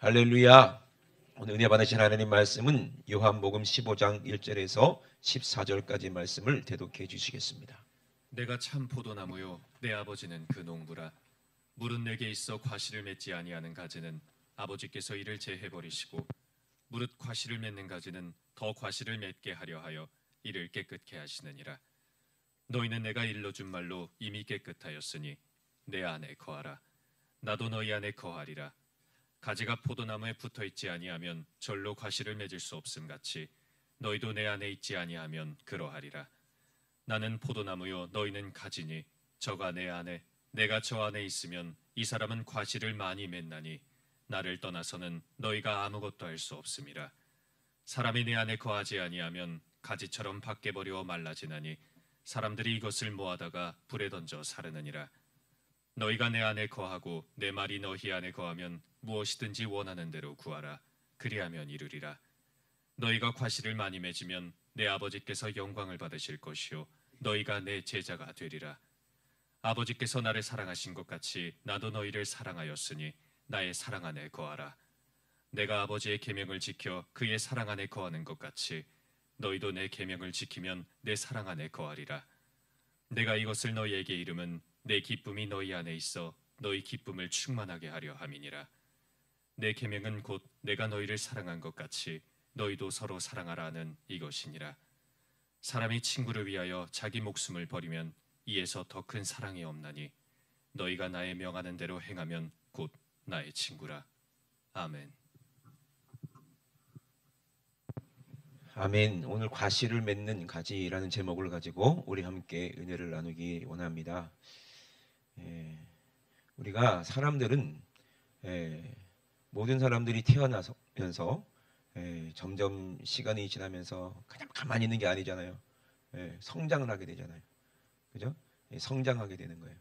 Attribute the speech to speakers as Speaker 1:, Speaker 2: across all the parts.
Speaker 1: 할렐루야. 오늘 은혜 받으신 하나님 말씀은 요한복음 15장 1절에서 14절까지 말씀을 대독해 주시겠습니다.
Speaker 2: 내가 참 포도나무요 내 아버지는 그 농부라. 물은 내게 있어 과실을 맺지 아니하는 가지는 아버지께서 이를 제해 버리시고, 무릇 과실을 맺는 가지는 더 과실을 맺게 하려 하여 이를 깨끗게 하시느니라. 너희는 내가 일러준 말로 이미 깨끗하였으니 내 안에 거하라. 나도 너희 안에 거하리라. 가지가 포도나무에 붙어 있지 아니하면 절로 과실을 맺을 수 없음 같이 너희도 내 안에 있지 아니하면 그러하리라. 나는 포도나무요 너희는 가지니 저가 내 안에 내가 저 안에 있으면 이 사람은 과실을 많이 맺나니 나를 떠나서는 너희가 아무것도 할 수 없음이라. 사람이 내 안에 거하지 아니하면 가지처럼 밖에 버려 말라지나니 사람들이 이것을 모아다가 불에 던져 사르느니라. 너희가 내 안에 거하고 내 말이 너희 안에 거하면 무엇이든지 원하는 대로 구하라. 그리하면 이루리라. 너희가 과실을 많이 맺으면 내 아버지께서 영광을 받으실 것이요 너희가 내 제자가 되리라. 아버지께서 나를 사랑하신 것 같이 나도 너희를 사랑하였으니 나의 사랑 안에 거하라. 내가 아버지의 계명을 지켜 그의 사랑 안에 거하는 것 같이 너희도 내 계명을 지키면 내 사랑 안에 거하리라. 내가 이것을 너희에게 이름은 내 기쁨이 너희 안에 있어 너희 기쁨을 충만하게 하려 함이니라. 내 계명은 곧 내가 너희를 사랑한 것 같이 너희도 서로 사랑하라 하는 이것이니라. 사람이 친구를 위하여 자기 목숨을 버리면 이에서 더 큰 사랑이 없나니 너희가 나의 명하는 대로 행하면 곧 나의 친구라. 아멘.
Speaker 1: 아멘. 오늘 과실을 맺는 가지라는 제목을 가지고 우리 함께 은혜를 나누기 원합니다. 우리가 사람들은 모든 사람들이 태어나면서 점점 시간이 지나면서 그냥 가만히 있는 게 아니잖아요. 성장을 하게 되잖아요. 그죠? 성장하게 되는 거예요.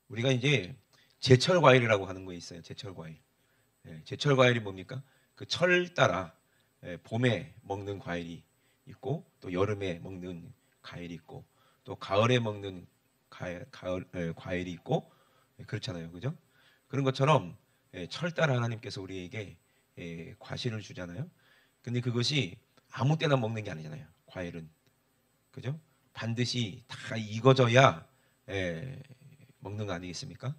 Speaker 1: 우리가 이제 제철 과일이라고 하는 거 있어요. 제철 과일. 제철 과일이 뭡니까? 그 철 따라 봄에 먹는 과일이 있고, 또 여름에 먹는 과일이 있고, 또 가을에 먹는 과일이 있고, 그렇잖아요. 그죠? 그런 것처럼 철 따라 하나님께서 우리에게 과실을 주잖아요. 근데 그것이 아무 때나 먹는 게 아니잖아요. 과일은. 그죠? 반드시 다 익어져야 먹는 거 아니겠습니까?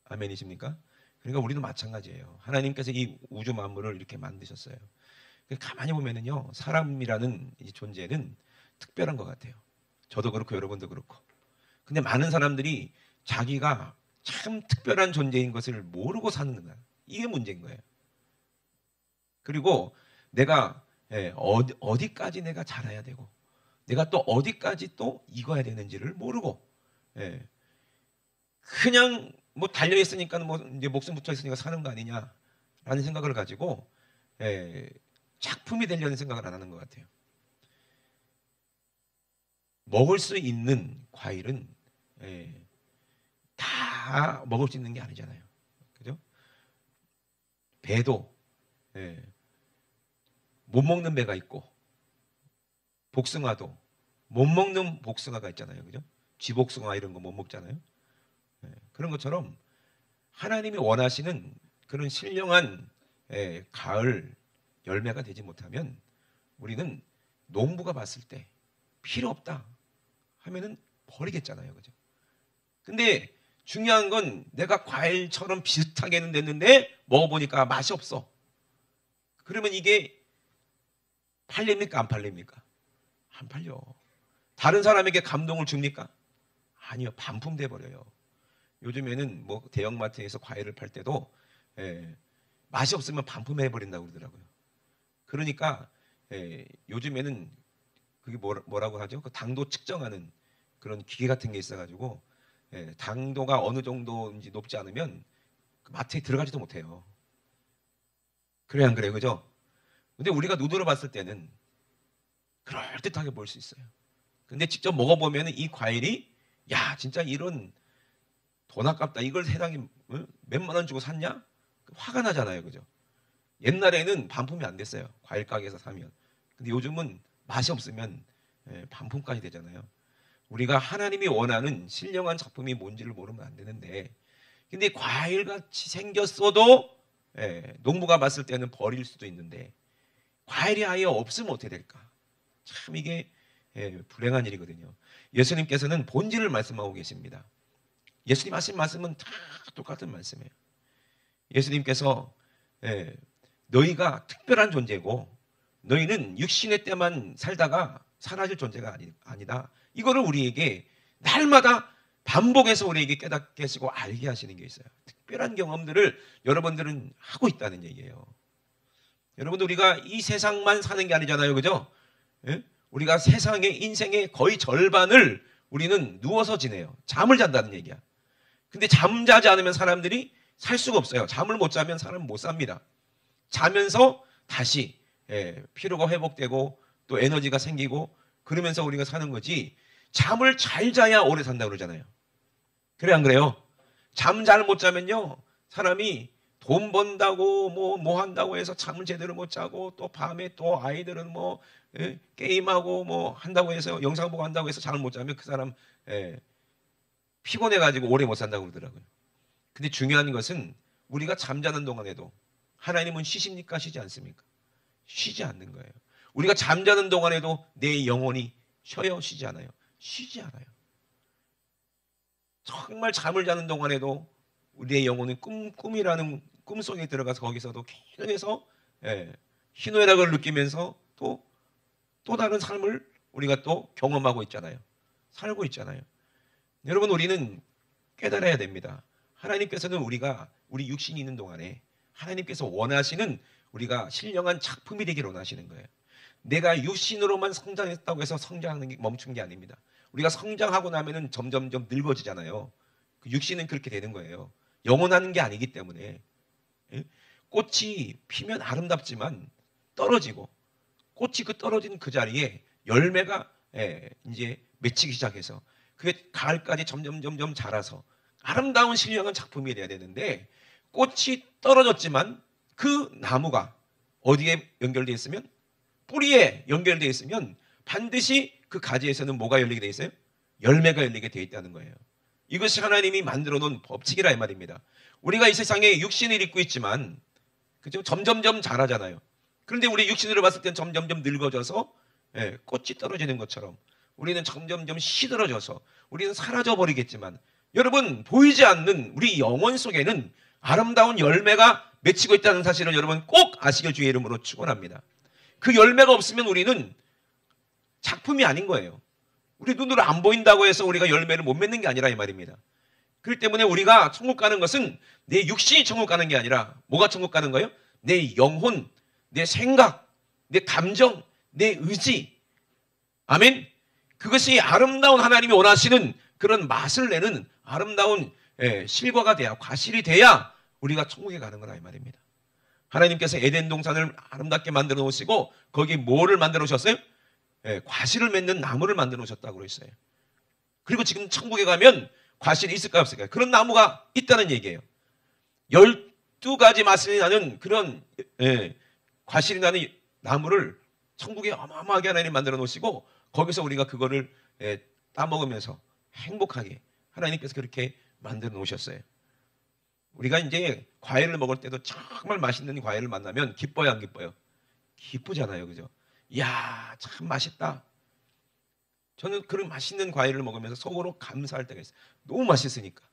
Speaker 1: 아멘이십니까? 그러니까 우리도 마찬가지예요. 하나님께서 이 우주 만물을 이렇게 만드셨어요. 가만히 보면은요, 사람이라는 이 존재는 특별한 것 같아요. 저도 그렇고 여러분도 그렇고. 근데 많은 사람들이 자기가 참 특별한 존재인 것을 모르고 사는 거야. 이게 문제인 거예요. 그리고 내가 어디까지 내가 자라야 되고, 내가 또 어디까지 또 익어야 되는지를 모르고, 그냥 뭐 달려 있으니까 뭐 이제 목숨 붙어 있으니까 사는 거 아니냐라는 생각을 가지고 작품이 되려는 생각을 안 하는 것 같아요. 먹을 수 있는 과일은 다 먹을 수 있는 게 아니잖아요. 그죠? 배도 못 먹는 배가 있고, 복숭아도 못 먹는 복숭아가 있잖아요. 그죠? 쥐복숭아 이런 거 못 먹잖아요. 그런 것처럼 하나님이 원하시는 그런 신령한 가을 열매가 되지 못하면 우리는 농부가 봤을 때 필요 없다 하면은 버리겠잖아요. 그죠? 근데 중요한 건 내가 과일처럼 비슷하게는 됐는데 먹어보니까 맛이 없어. 그러면 이게 팔립니까? 안 팔립니까? 안 팔려. 다른 사람에게 감동을 줍니까? 아니요. 반품돼 버려요. 요즘에는 뭐 대형마트에서 과일을 팔 때도 맛이 없으면 반품해 버린다고 그러더라고요. 그러니까 요즘에는 그게 뭐라고 하죠? 그 당도 측정하는 그런 기계 같은 게 있어가지고 당도가 어느 정도인지 높지 않으면 그 마트에 들어가지도 못해요. 그래 안 그래요? 그죠? 근데 우리가 눈으로 봤을 때는 그럴듯하게 볼 수 있어요. 근데 직접 먹어보면 이 과일이 야 진짜 이런 돈 아깝다. 이걸 세상에 몇만 원 주고 샀냐? 화가 나잖아요. 그죠? 옛날에는 반품이 안 됐어요. 과일 가게에서 사면. 근데 요즘은 맛이 없으면 반품까지 되잖아요. 우리가 하나님이 원하는 신령한 작품이 뭔지를 모르면 안 되는데, 근데 과일같이 생겼어도 농부가 봤을 때는 버릴 수도 있는데 과일이 아예 없으면 어떻게 될까? 참 이게 불행한 일이거든요. 예수님께서는 본질을 말씀하고 계십니다. 예수님 하신 말씀은 다 똑같은 말씀이에요. 예수님께서 너희가 특별한 존재고 너희는 육신의 때만 살다가 사라질 존재가 아니다. 이거를 우리에게 날마다 반복해서 우리에게 깨닫게 하시고 알게 하시는 게 있어요. 특별한 경험들을 여러분들은 하고 있다는 얘기예요. 여러분들 우리가 이 세상만 사는 게 아니잖아요. 그죠? 우리가 세상의 인생의 거의 절반을 우리는 누워서 지내요. 잠을 잔다는 얘기야. 근데 잠자지 않으면 사람들이 살 수가 없어요. 잠을 못 자면 사람은 못 삽니다. 자면서 다시 피로가 회복되고 또 에너지가 생기고 그러면서 우리가 사는 거지. 잠을 잘 자야 오래 산다고 그러잖아요. 그래 안 그래요? 잠 잘 못 자면요 사람이 돈 번다고 뭐 한다고 해서 잠을 제대로 못 자고 또 밤에 또 아이들은 뭐 게임하고 뭐 한다고 해서 영상 보고 한다고 해서 잠을 못 자면 그 사람 피곤해 가지고 오래 못 산다고 그러더라고요. 근데 중요한 것은 우리가 잠자는 동안에도 하나님은 쉬십니까? 쉬지 않습니까? 쉬지 않는 거예요. 우리가 잠자는 동안에도 내 영혼이 쉬어요? 쉬지 않아요? 쉬지 않아요. 정말 잠을 자는 동안에도 우리의 영혼은 꿈이라는 꿈속에 들어가서 거기서도 계속해서 희노애락을 느끼면서 또 다른 삶을 우리가 또 경험하고 있잖아요. 살고 있잖아요. 여러분 우리는 깨달아야 됩니다. 하나님께서는 우리 육신이 있는 동안에 하나님께서 원하시는 우리가 신령한 작품이 되기를 원하시는 거예요. 내가 육신으로만 성장했다고 해서 성장하는 게 멈춘 게 아닙니다. 우리가 성장하고 나면은 점점점 늙어지잖아요. 그 육신은 그렇게 되는 거예요. 영원한 게 아니기 때문에. 꽃이 피면 아름답지만 떨어지고 꽃이 그 떨어진 그 자리에 열매가 이제 맺히기 시작해서 그게 가을까지 점점 자라서 아름다운 신령한 작품이 돼야 되는데 꽃이 떨어졌지만 그 나무가 어디에 연결되어 있으면 뿌리에 연결되어 있으면 반드시 그 가지에서는 뭐가 열리게 되어 있어요? 열매가 열리게 되어 있다는 거예요. 이것이 하나님이 만들어 놓은 법칙이라 이 말입니다. 우리가 이 세상에 육신을 입고 있지만 그죠? 점점점 자라잖아요. 그런데 우리 육신으로 봤을 땐 점점점 늙어져서 꽃이 떨어지는 것처럼 우리는 점점점 시들어져서 우리는 사라져 버리겠지만 여러분 보이지 않는 우리 영혼 속에는 아름다운 열매가 맺히고 있다는 사실을 여러분 꼭 아시길 주의 이름으로 축원합니다. 그 열매가 없으면 우리는 작품이 아닌 거예요. 우리 눈으로 안 보인다고 해서 우리가 열매를 못 맺는 게 아니라 이 말입니다. 그렇기 때문에 우리가 천국 가는 것은 내 육신이 천국 가는 게 아니라 뭐가 천국 가는 거예요? 내 영혼, 내 생각, 내 감정, 내 의지. 아멘. 그것이 아름다운 하나님이 원하시는 그런 맛을 내는 아름다운 실과가 돼야 과실이 돼야 우리가 천국에 가는 거다 이 말입니다. 하나님께서 에덴 동산을 아름답게 만들어 놓으시고 거기 뭐를 만들어 놓으셨어요? 과실을 맺는 나무를 만들어 놓으셨다고 그랬어요. 그리고 지금 천국에 가면 과실이 있을까 없을까? 그런 나무가 있다는 얘기예요. 12가지 맛이 나는 그런 과실이 나는 나무를 천국에 어마어마하게 하나님 만들어 놓으시고 거기서 우리가 그거를 따먹으면서 행복하게 하나님께서 그렇게 만들어 놓으셨어요. 우리가 이제 과일을 먹을 때도 정말 맛있는 과일을 만나면 기뻐요, 안 기뻐요? 기쁘잖아요, 그죠? 이야, 참 맛있다. 저는 그런 맛있는 과일을 먹으면서 속으로 감사할 때가 있어요. 너무 맛있으니까.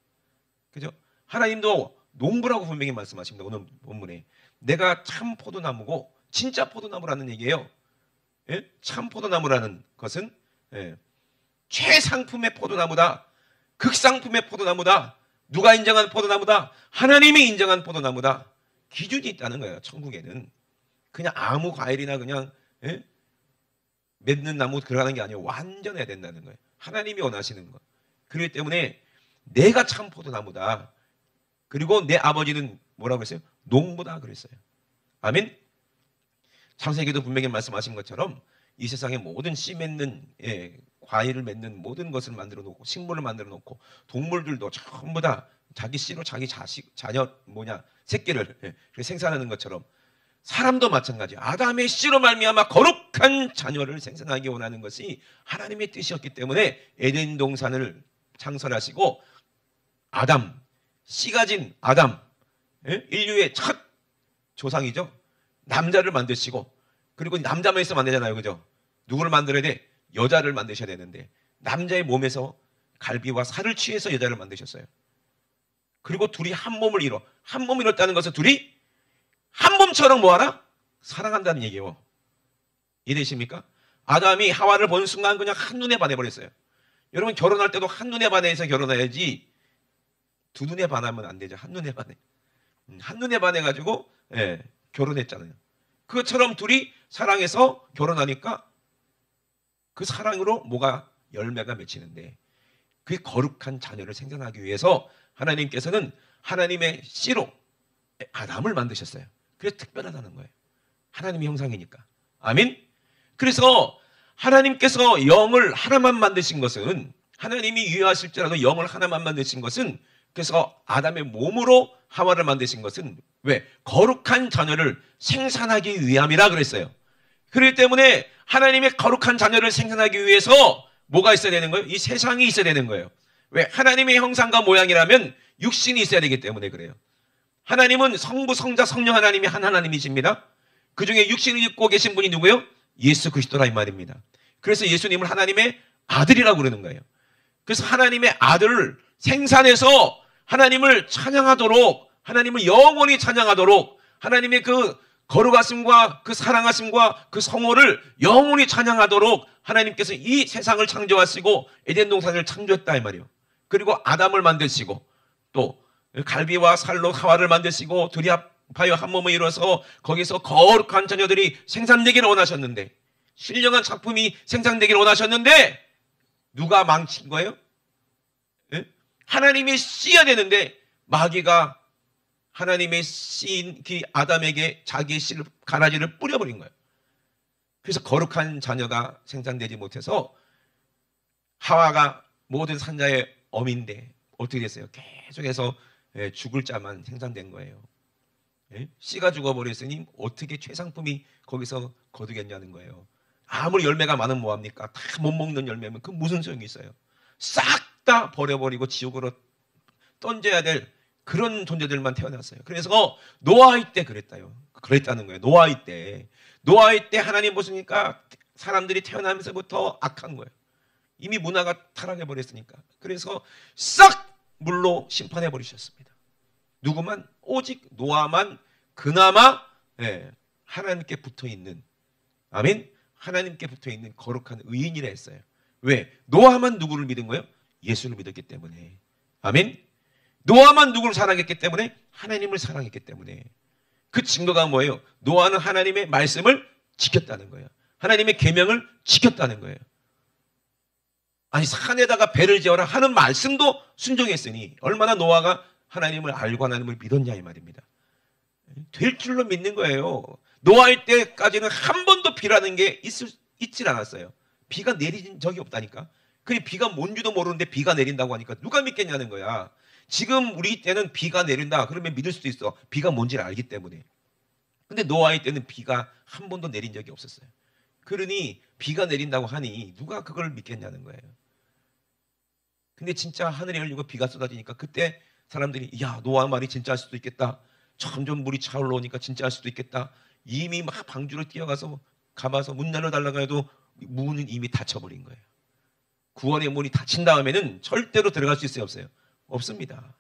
Speaker 1: 그죠? 하나님도 농부라고 분명히 말씀하십니다. 오늘 본문에. 내가 참 포도나무고 진짜 포도나무라는 얘기예요. 참 포도나무라는 것은 최상품의 포도나무다. 극상품의 포도나무다. 누가 인정한 포도나무다? 하나님이 인정한 포도나무다. 기준이 있다는 거예요. 천국에는. 그냥 아무 과일이나 그냥 맺는 나무 들어가는 게 아니에요. 완전해야 된다는 거예요. 하나님이 원하시는 거. 그렇기 때문에 내가 참 포도나무다. 그리고 내 아버지는 뭐라고 했어요? 농부다 그랬어요. 아멘. 창세기도 분명히 말씀하신 것처럼 이 세상의 모든 씨 맺는 과일을 맺는 모든 것을 만들어 놓고 식물을 만들어 놓고 동물들도 전부 다 자기 씨로 자기 자녀 새끼를 생산하는 것처럼 사람도 마찬가지. 아담의 씨로 말미암아 거룩한 자녀를 생산하기 원하는 것이 하나님의 뜻이었기 때문에 에덴 동산을 창설하시고 아담, 씨 가진 아담, 인류의 첫 조상이죠. 남자를 만드시고, 그리고 남자만 있으면 안 되잖아요, 그죠? 누구를 만들어야 돼? 여자를 만드셔야 되는데 남자의 몸에서 갈비와 살을 취해서 여자를 만드셨어요. 그리고 둘이 한 몸을 이뤄. 한 몸을 이뤘다는 것은 둘이 한 몸처럼 뭐하라? 사랑한다는 얘기예요. 이해되십니까? 아담이 하와를 본 순간 그냥 한눈에 반해버렸어요. 여러분, 결혼할 때도 한눈에 반해서 결혼해야지 두 눈에 반하면 안 되죠. 한눈에 반해. 한눈에 반해가지고 결혼했잖아요. 그것처럼 둘이 사랑해서 결혼하니까 그 사랑으로 뭐가 열매가 맺히는데, 그 거룩한 자녀를 생산하기 위해서 하나님께서는 하나님의 씨로 아담을 만드셨어요. 그래서 특별하다는 거예요. 하나님의 형상이니까. 아멘. 그래서 하나님께서 영을 하나만 만드신 것은, 하나님이 유효하실지라도 영을 하나만 만드신 것은, 그래서 아담의 몸으로 하와를 만드신 것은 왜? 거룩한 자녀를 생산하기 위함이라 그랬어요. 그렇기 때문에 하나님의 거룩한 자녀를 생산하기 위해서 뭐가 있어야 되는 거예요? 이 세상이 있어야 되는 거예요. 왜? 하나님의 형상과 모양이라면 육신이 있어야 되기 때문에 그래요. 하나님은 성부, 성자, 성령 하나님이 한 하나님이십니다. 그 중에 육신을 입고 계신 분이 누구예요? 예수 그리스도라 이 말입니다. 그래서 예수님을 하나님의 아들이라고 그러는 거예요. 그래서 하나님의 아들을 생산해서 하나님을 찬양하도록, 하나님을 영원히 찬양하도록, 하나님의 그 거룩하심과 그 사랑하심과 그 성호를 영원히 찬양하도록 하나님께서 이 세상을 창조하시고 에덴 동산을 창조했다 이 말이에요. 그리고 아담을 만드시고 또 갈비와 살로 하와를 만드시고 둘이 합하여 한 몸을 이뤄서 거기서 거룩한 자녀들이 생산되기를 원하셨는데, 신령한 작품이 생산되기를 원하셨는데 누가 망친 거예요? 하나님이 씨야 되는데 마귀가 하나님의 씨인 그 아담에게 자기의 씨를, 가라지를 뿌려버린 거예요. 그래서 거룩한 자녀가 생산되지 못해서 하와가 모든 산자의 어미인데 어떻게 됐어요? 계속해서 죽을 자만 생산된 거예요. 씨가 죽어버렸으니 어떻게 최상품이 거기서 거두겠냐는 거예요. 아무리 열매가 많으면 뭐합니까? 다 못 먹는 열매면 그 무슨 소용이 있어요? 싹 다 버려버리고 지옥으로 던져야 될 그런 존재들만 태어났어요. 그래서 노아의 때 그랬다는 거예요. 노아의 때 하나님 보시니까 사람들이 태어나면서부터 악한 거예요. 이미 문화가 타락해 버렸으니까. 그래서 싹 물로 심판해 버리셨습니다. 누구만? 오직 노아만 그나마 하나님께 붙어 있는, 아멘, 하나님께 붙어 있는 거룩한 의인이라 했어요. 왜? 노아만 누구를 믿은 거예요? 예수를 믿었기 때문에. 아멘. 노아만 누구를 사랑했기 때문에? 하나님을 사랑했기 때문에. 그 증거가 뭐예요? 노아는 하나님의 말씀을 지켰다는 거예요. 하나님의 계명을 지켰다는 거예요. 아니, 산에다가 배를 지어라 하는 말씀도 순종했으니 얼마나 노아가 하나님을 알고 하나님을 믿었냐 이 말입니다. 될 줄로 믿는 거예요. 노아의 때까지는 한 번도 비라는 게 있질 않았어요. 비가 내린 적이 없다니까. 그게 비가 뭔지도 모르는데 비가 내린다고 하니까 누가 믿겠냐는 거야. 지금 우리 때는 비가 내린다 그러면 믿을 수도 있어. 비가 뭔지를 알기 때문에. 근데 노아의 때는 비가 한 번도 내린 적이 없었어요. 그러니 비가 내린다고 하니 누가 그걸 믿겠냐는 거예요. 근데 진짜 하늘이 열리고 비가 쏟아지니까 그때 사람들이 야, 노아 말이 진짜일 수도 있겠다. 점점 물이 차올라오니까 진짜일 수도 있겠다. 이미 막 방주로 뛰어가서 가봐서 문 열어달라고 해도 문은 이미 닫혀버린 거예요. 구원의 문이 닫힌 다음에는 절대로 들어갈 수 있어요? 없어요? 없습니다.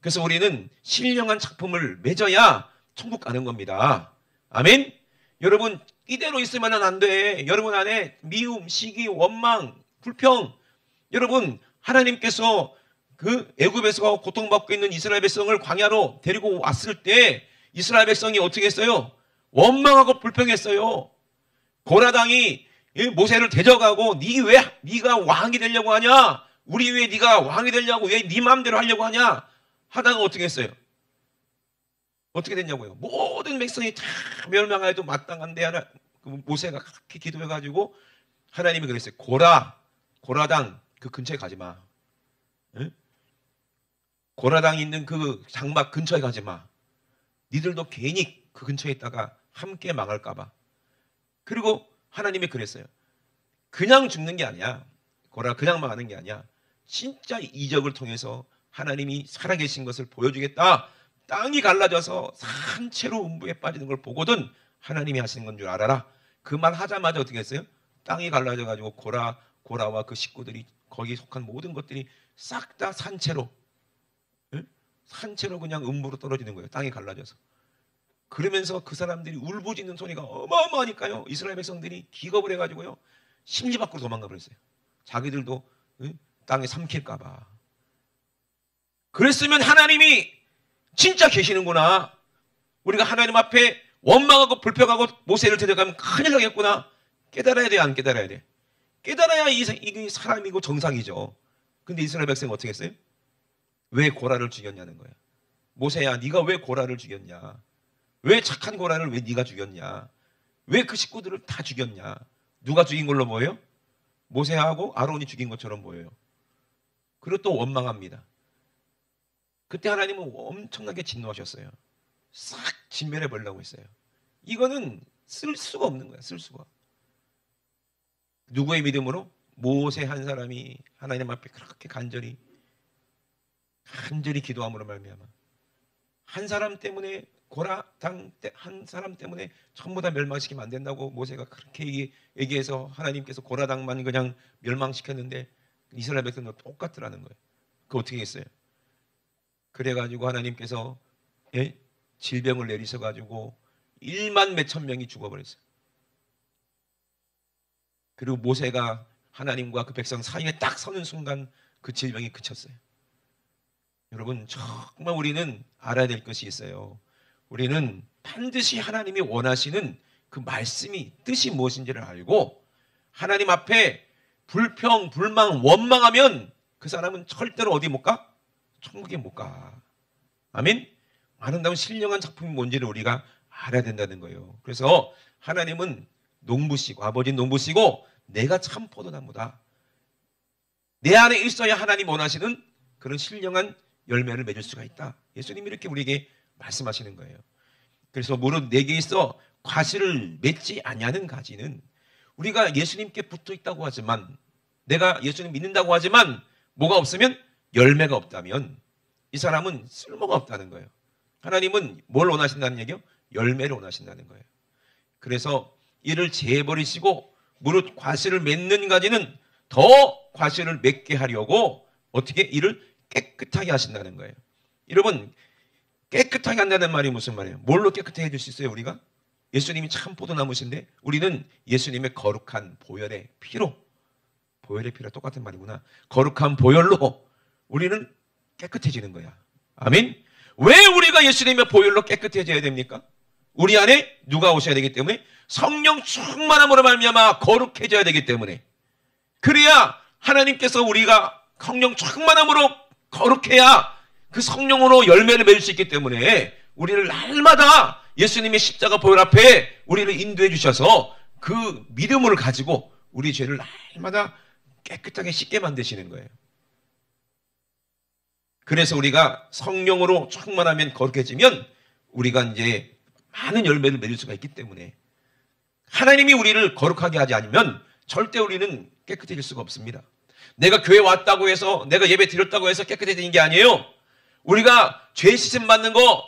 Speaker 1: 그래서 우리는 신령한 작품을 맺어야 천국 가는 겁니다. 아멘? 여러분, 이대로 있으면 안 돼. 여러분 안에 미움, 시기, 원망, 불평. 여러분, 하나님께서 그 애굽에서 고통받고 있는 이스라엘 백성을 광야로 데리고 왔을 때 이스라엘 백성이 어떻게 했어요? 원망하고 불평했어요. 고라당이 모세를 대적하고 네가 왕이 되려고 하냐? 우리 왜 네가 왕이 되려고, 왜 네 마음대로 하려고 하냐? 하다가 어떻게 했어요? 어떻게 됐냐고요? 모든 백성이 다 멸망하여도 마땅한데 모세가 그렇게 기도해가지고 하나님이 그랬어요. 고라당 그 근처에 가지 마. 응? 고라당 있는 그 장막 근처에 가지 마. 니들도 괜히 그 근처에 있다가 함께 망할까 봐. 그리고 하나님이 그랬어요. 그냥 죽는 게 아니야. 그냥 망하는 게 아니야. 진짜 이적을 통해서 하나님이 살아계신 것을 보여주겠다. 땅이 갈라져서 산채로 음부에 빠지는 걸 보거든 하나님이 하시는 건 줄 알아라. 그 말 하자마자 어떻게 했어요? 땅이 갈라져가지고 고라와 그 식구들이 거기 속한 모든 것들이 싹 다 산채로, 응? 산채로 그냥 음부로 떨어지는 거예요. 땅이 갈라져서. 그러면서 그 사람들이 울부짖는 소리가 어마어마하니까요. 이스라엘 백성들이 기겁을 해가지고요. 심지 밖으로 도망가 버렸어요. 자기들도 땅에 삼킬까 봐. 그랬으면 하나님이 진짜 계시는구나. 우리가 하나님 앞에 원망하고 불평하고 모세를 데려가면 큰일 나겠구나. 깨달아야 돼, 안 깨달아야 돼? 깨달아야 이 사람이고 정상이죠. 근데 이스라엘 백성은 어떻게 했어요? 왜 고라를 죽였냐는 거야. 모세야, 네가 왜 고라를 죽였냐? 왜 착한 고라를 왜 네가 죽였냐? 왜 그 식구들을 다 죽였냐? 누가 죽인 걸로 보여요? 모세하고 아론이 죽인 것처럼 보여요. 그리고 또 원망합니다. 그때 하나님은 엄청나게 진노하셨어요. 싹 진멸해 버리려고 했어요. 이거는 쓸 수가 없는 거야. 쓸 수가. 누구의 믿음으로? 모세 한 사람이 하나님 앞에 그렇게 간절히 기도함으로 말미암아 한 사람 때문에 고라당 한 사람 때문에 전부 다 멸망시키면 안 된다고 모세가 그렇게 얘기해서 하나님께서 고라당만 그냥 멸망시켰는데 이스라엘 백성도 똑같더라는 거예요. 그 어떻게 했어요? 그래가지고 하나님께서 질병을 내리셔가지고 1만 몇천 명이 죽어버렸어요. 그리고 모세가 하나님과 그 백성 사이에 딱 서는 순간 그 질병이 그쳤어요. 여러분, 정말 우리는 알아야 될 것이 있어요. 우리는 반드시 하나님이 원하시는 그 말씀이 뜻이 무엇인지를 알고 하나님 앞에 불평, 불망, 원망하면 그 사람은 절대로 어디 못 가? 천국에 못 가. 아멘? 아름다운 신령한 작품이 뭔지를 우리가 알아야 된다는 거예요. 그래서 하나님은 농부시고 아버지는 농부시고 내가 참 포도나무다. 내 안에 있어야 하나님 원하시는 그런 신령한 열매를 맺을 수가 있다. 예수님이 이렇게 우리에게 말씀하시는 거예요. 그래서 무릇 내게 있어 과실을 맺지 아니하는 가지는 우리가 예수님께 붙어 있다고 하지만 내가 예수님 믿는다고 하지만 뭐가 없으면 열매가 없다면 이 사람은 쓸모가 없다는 거예요. 하나님은 뭘 원하신다는 얘기요? 열매를 원하신다는 거예요. 그래서 이를 제해버리시고 무릇 과실을 맺는 가지는 더 과실을 맺게 하려고 어떻게 이를 깨끗하게 하신다는 거예요. 여러분, 깨끗하게 한다는 말이 무슨 말이에요? 뭘로 깨끗하게 해줄 수 있어요? 우리가? 예수님이 참 포도나무신데 우리는 예수님의 거룩한 보혈의 피로, 보혈의 피랑 똑같은 말이구나. 거룩한 보혈로 우리는 깨끗해지는 거야. 아멘? 왜 우리가 예수님의 보혈로 깨끗해져야 됩니까? 우리 안에 누가 오셔야 되기 때문에 성령 충만함으로 말미암아 거룩해져야 되기 때문에 그래야 하나님께서 우리가 성령 충만함으로 거룩해야 그 성령으로 열매를 맺을 수 있기 때문에 우리를 날마다 예수님의 십자가 보혈 앞에 우리를 인도해 주셔서 그 믿음을 가지고 우리 죄를 날마다 깨끗하게 씻게 만드시는 거예요. 그래서 우리가 성령으로 충만하면 거룩해지면 우리가 이제 많은 열매를 맺을 수가 있기 때문에 하나님이 우리를 거룩하게 하지 않으면 절대 우리는 깨끗해질 수가 없습니다. 내가 교회 왔다고 해서 내가 예배 드렸다고 해서 깨끗해지는 게 아니에요. 우리가 죄 씻음 받는 거,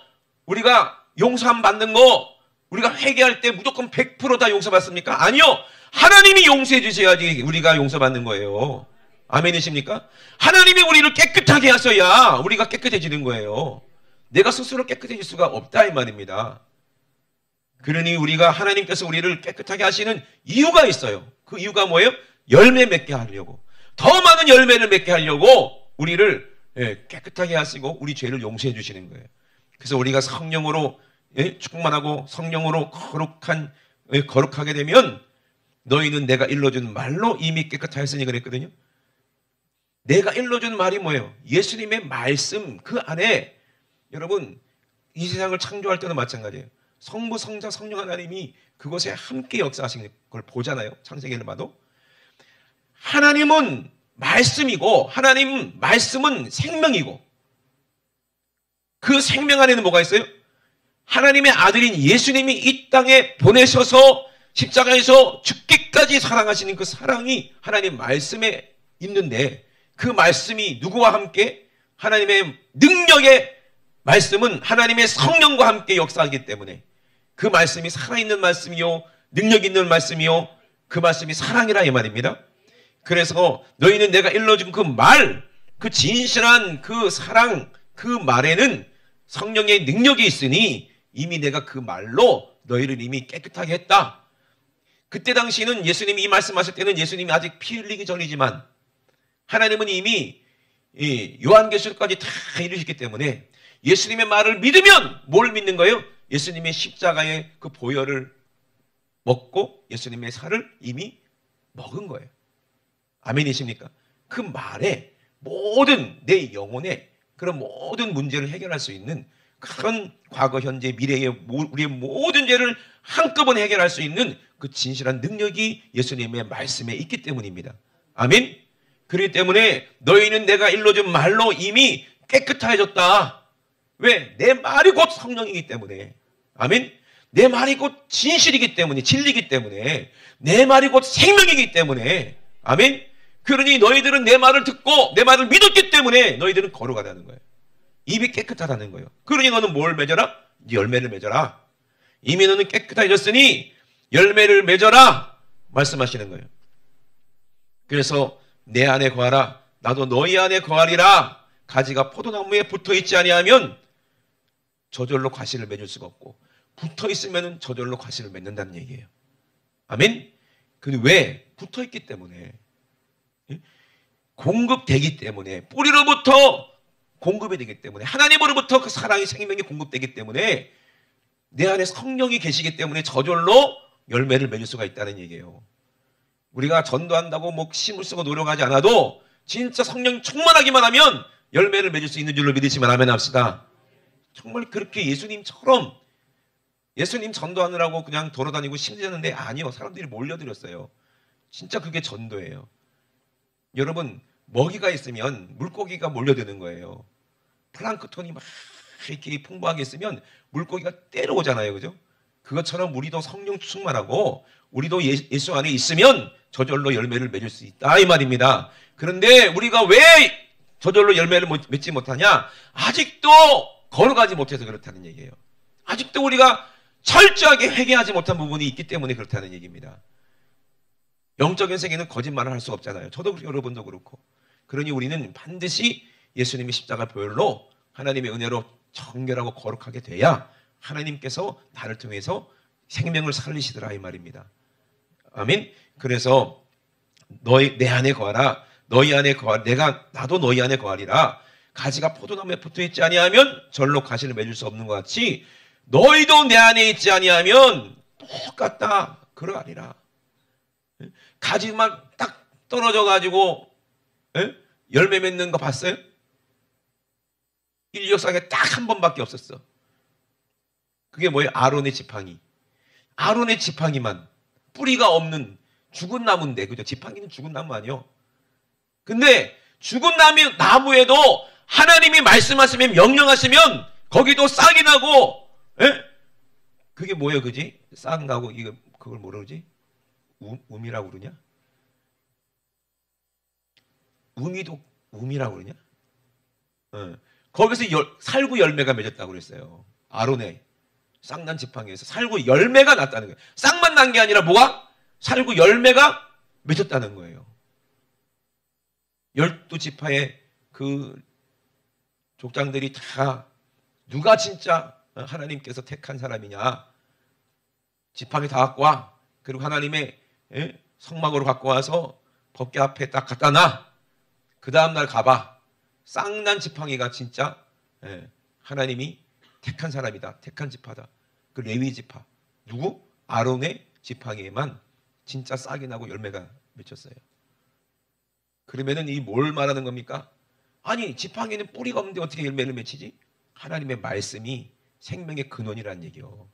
Speaker 1: 우리가 용서함 받는 거, 우리가 회개할 때 무조건 100% 다 용서받습니까? 아니요. 하나님이 용서해 주셔야지 우리가 용서받는 거예요. 아멘이십니까? 하나님이 우리를 깨끗하게 하셔야 우리가 깨끗해지는 거예요. 내가 스스로 깨끗해질 수가 없다 이 말입니다. 그러니 우리가 하나님께서 우리를 깨끗하게 하시는 이유가 있어요. 그 이유가 뭐예요? 열매 맺게 하려고. 더 많은 열매를 맺게 하려고 우리를 깨끗하게 하시고 우리 죄를 용서해 주시는 거예요. 그래서 우리가 성령으로 충만하고 성령으로 거룩하게 되면 너희는 내가 일러준 말로 이미 깨끗하였으니 그랬거든요. 내가 일러준 말이 뭐예요? 예수님의 말씀 그 안에 여러분 이 세상을 창조할 때도 마찬가지예요. 성부, 성자, 성령 하나님이 그곳에 함께 역사하신 걸 보잖아요. 창세기를 봐도. 하나님은 말씀이고 하나님 말씀은 생명이고 그 생명 안에는 뭐가 있어요? 하나님의 아들인 예수님이 이 땅에 보내셔서 십자가에서 죽기까지 사랑하시는 그 사랑이 하나님 말씀에 있는데 그 말씀이 누구와 함께? 하나님의 능력의 말씀은 하나님의 성령과 함께 역사하기 때문에 그 말씀이 살아있는 말씀이요 능력 있는 말씀이요 그 말씀이 사랑이라 이 말입니다. 그래서 너희는 내가 일러준 그 말, 그 진실한 그 사랑, 그 말에는 성령의 능력이 있으니 이미 내가 그 말로 너희를 이미 깨끗하게 했다. 그때 당시는 예수님이 이 말씀하실 때는 예수님이 아직 피 흘리기 전이지만 하나님은 이미 요한계시록까지 다 이루셨기 때문에 예수님의 말을 믿으면 뭘 믿는 거예요? 예수님의 십자가의 그 보혈을 먹고 예수님의 살을 이미 먹은 거예요. 아멘이십니까? 그 말에 모든 내 영혼의 그런 모든 문제를 해결할 수 있는 그런 과거, 현재, 미래의 우리의 모든 죄를 한꺼번에 해결할 수 있는 그 진실한 능력이 예수님의 말씀에 있기 때문입니다. 아멘? 그렇기 때문에 너희는 내가 일러준 말로 이미 깨끗해졌다. 왜? 내 말이 곧 성령이기 때문에. 아멘? 내 말이 곧 진실이기 때문에, 진리이기 때문에, 내 말이 곧 생명이기 때문에. 아멘? 그러니 너희들은 내 말을 듣고 내 말을 믿었기 때문에 너희들은 거룩하다는 거예요. 입이 깨끗하다는 거예요. 그러니 너는 뭘 맺어라? 열매를 맺어라. 이미 너는 깨끗해졌으니 열매를 맺어라 말씀하시는 거예요. 그래서 내 안에 거하라. 나도 너희 안에 거하리라. 가지가 포도나무에 붙어있지 아니하면 저절로 과실을 맺을 수가 없고 붙어있으면 저절로 과실을 맺는다는 얘기예요. 아멘? 근데 왜? 붙어있기 때문에 공급되기 때문에 뿌리로부터 공급이 되기 때문에 하나님으로부터 그 사랑의 생명이 공급되기 때문에 내 안에 성령이 계시기 때문에 저절로 열매를 맺을 수가 있다는 얘기예요. 우리가 전도한다고 뭐 힘을 쓰고 노력하지 않아도 진짜 성령 충만하기만 하면 열매를 맺을 수 있는 줄로 믿으시면 아멘 합시다. 정말 그렇게 예수님처럼 예수님 전도하느라고 그냥 돌아다니고 심지었는데 아니요. 사람들이 몰려들었어요. 진짜 그게 전도예요. 여러분 먹이가 있으면 물고기가 몰려드는 거예요. 플랑크톤이 막 이렇게 풍부하게 있으면 물고기가 때려오잖아요. 그죠? 그것처럼 우리도 성령 충만하고 우리도 예수 안에 있으면 저절로 열매를 맺을 수 있다 이 말입니다. 그런데 우리가 왜 저절로 열매를 맺지 못하냐? 아직도 걸어가지 못해서 그렇다는 얘기예요. 아직도 우리가 철저하게 회개하지 못한 부분이 있기 때문에 그렇다는 얘기입니다. 영적인 세계는 거짓말을 할 수 없잖아요. 저도 그렇고 여러분도 그렇고. 그러니 우리는 반드시 예수님의 십자가 보혈로 하나님의 은혜로 정결하고 거룩하게 돼야 하나님께서 나를 통해서 생명을 살리시더라 이 말입니다. 아멘. 그래서 내 안에 거하라. 너희 안에 거하. 나도 너희 안에 거하리라. 가지가 포도나무에 붙어 있지 아니하면 절로 가시를 맺을 수 없는 것 같이 너희도 내 안에 있지 아니하면 똑같다 그러하리라. 가지만 딱 떨어져 가지고 열매 맺는 거 봤어요? 인류 역사에 딱 한 번밖에 없었어. 그게 뭐예요? 아론의 지팡이. 아론의 지팡이만 뿌리가 없는 죽은 나무인데, 그죠? 지팡이는 죽은 나무 아니요. 근데 죽은 나무에도 하나님이 말씀하시면 명령하시면 거기도 싹이 나고, 그게 뭐예요, 그지? 싹 나고 이거 그걸 뭐라 그러지? 우미라고 그러냐? 우미라고 그러냐? 거기서 살구 열매가 맺었다고 그랬어요. 아론의 싹난 지팡이에서 살구 열매가 났다는 거예요. 싹만 난 게 아니라 뭐가? 살구 열매가 맺었다는 거예요. 12지파의 그 족장들이 다 누가 진짜 하나님께서 택한 사람이냐? 지팡이 다 갖고 와. 그리고 하나님의 성막으로 갖고 와서 법궤 앞에 딱 갖다 놔. 그 다음날 가봐. 쌍난 지팡이가 진짜 하나님이 택한 사람이다. 택한 지파다. 그 레위 지파. 누구? 아론의 지팡이에만 진짜 싹이 나고 열매가 맺혔어요. 그러면은 이 뭘 말하는 겁니까? 아니 지팡이는 뿌리가 없는데 어떻게 열매를 맺히지? 하나님의 말씀이 생명의 근원이라는 얘기요.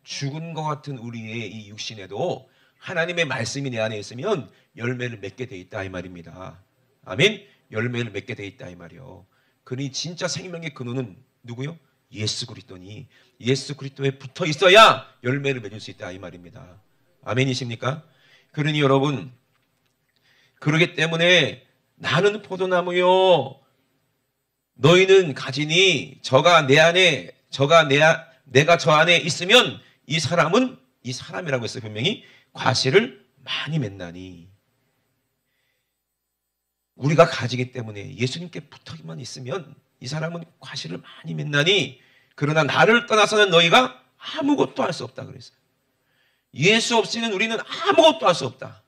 Speaker 1: 죽은 것 같은 우리의 이 육신에도 하나님의 말씀이 내 안에 있으면 열매를 맺게 돼 있다 이 말입니다. 아멘. 열매를 맺게 돼 있다 이 말이요. 그러니 진짜 생명의 근원은 누구요? 예수 그리스도니 예수 그리스도에 붙어 있어야 열매를 맺을 수 있다 이 말입니다. 아멘이십니까? 그러니 여러분 그러기 때문에 나는 포도나무요 너희는 가지니 내가 저 안에 있으면 이 사람이라고 했어요. 분명히 과실을 많이 맺나니. 우리가 가지기 때문에 예수님께 붙어만 있으면 이 사람은 과실을 많이 맺나니 그러나 나를 떠나서는 너희가 아무것도 할 수 없다 그랬어요. 예수 없이는 우리는 아무것도 할 수 없다.